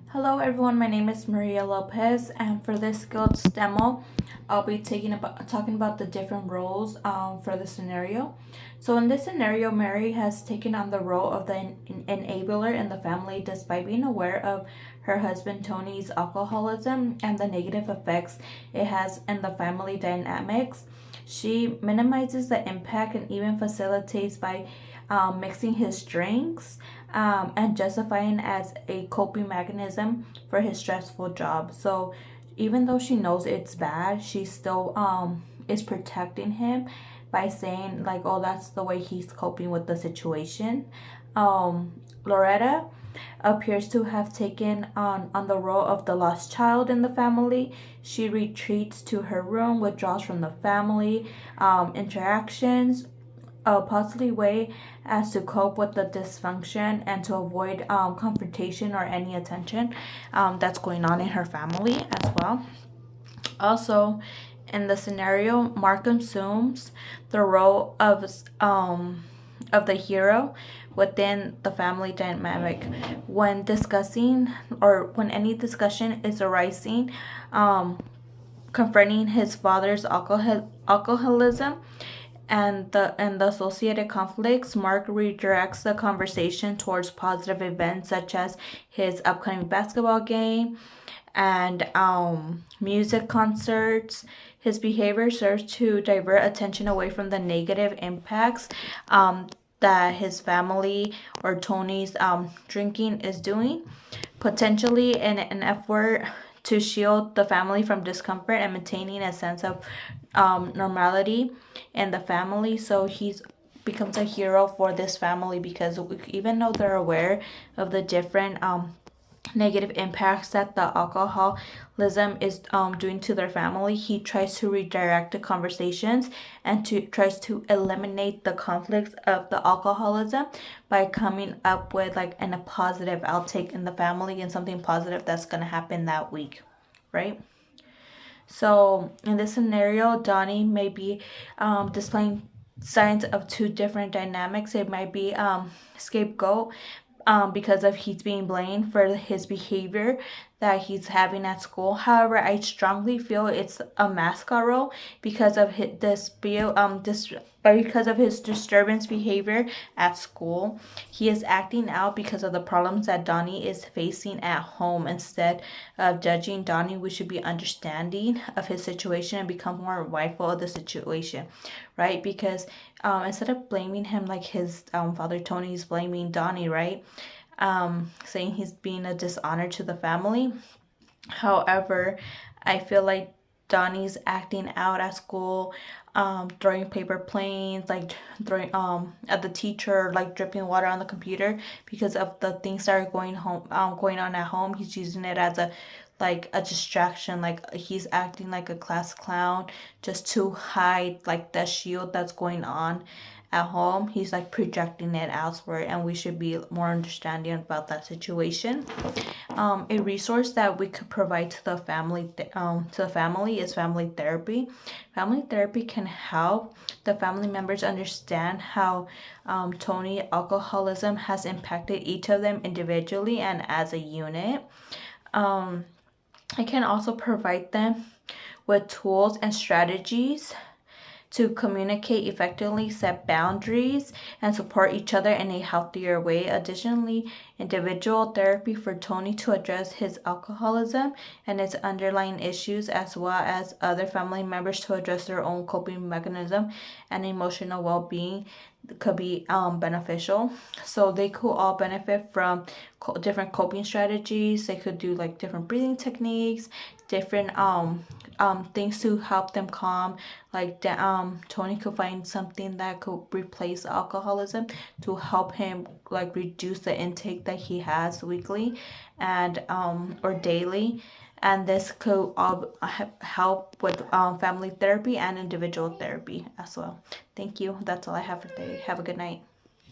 Hello everyone, my name is Maria Lopez, and for this skills demo, I'll be talking about the different roles for the scenario. So in this scenario, Mary has taken on the role of the enabler in the family despite being aware of her husband Tony's alcoholism and the negative effects it has in the family dynamics. She minimizes the impact and even facilitates by mixing his drinks and justifying as a coping mechanism for his stressful job. So even though she knows it's bad, she still is protecting him by saying like, oh, that's the way he's coping with the situation. Loretta appears to have taken on the role of the lost child in the family. She retreats to her room, withdraws from the family interactions, a possibly way as to cope with the dysfunction and to avoid confrontation or any attention that's going on in her family as well. Also, in the scenario, Mark assumes the role of the hero within the family dynamic when discussing or when any discussion is arising, confronting his father's alcoholism and the associated conflicts. Mark redirects the conversation towards positive events such as his upcoming basketball game and music concerts. His behavior serves to divert attention away from the negative impacts that his family or Tony's drinking is doing, potentially in an effort to shield the family from discomfort and maintaining a sense of normality in the family. So he's becomes a hero for this family because even though they're aware of the different negative impacts that the alcoholism is doing to their family, he tries to redirect the conversations and to tries to eliminate the conflicts of the alcoholism by coming up with like a positive outtake in the family and something positive that's going to happen that week, right? So in this scenario, Donnie may be displaying signs of two different dynamics. It might be scapegoat because of he's being blamed for his behavior that he's having at school. However, I strongly feel it's a mascot role because of because of his disturbance behavior at school. He is acting out because of the problems that Donnie is facing at home. Instead of judging Donnie, we should be understanding of his situation and become more mindful of the situation, right? Because instead of blaming him like his father Tony is blaming Donnie, right? Saying he's being a dishonor to the family. However, I feel like Donnie's acting out at school, throwing paper planes, like throwing at the teacher, like dripping water on the computer because of the things that are going on at home. He's using it as a distraction, like he's acting like a class clown just to hide like the shield that's going on at home. He's like projecting it elsewhere, and we should be more understanding about that situation. A resource that we could provide to the family is family therapy. Family therapy can help the family members understand how Tony alcoholism has impacted each of them individually and as a unit. It can also provide them with tools and strategies to communicate effectively, set boundaries, and support each other in a healthier way. Additionally, individual therapy for Tony to address his alcoholism and its underlying issues, as well as other family members to address their own coping mechanism and emotional well-being, could be beneficial. So they could all benefit from different coping strategies. They could do like different breathing techniques, different things to help them calm. Like Tony could find something that could replace alcoholism to help him like reduce the intake that he has weekly and or daily. And this could all help with family therapy and individual therapy as well. Thank you. That's all I have for today. Have a good night.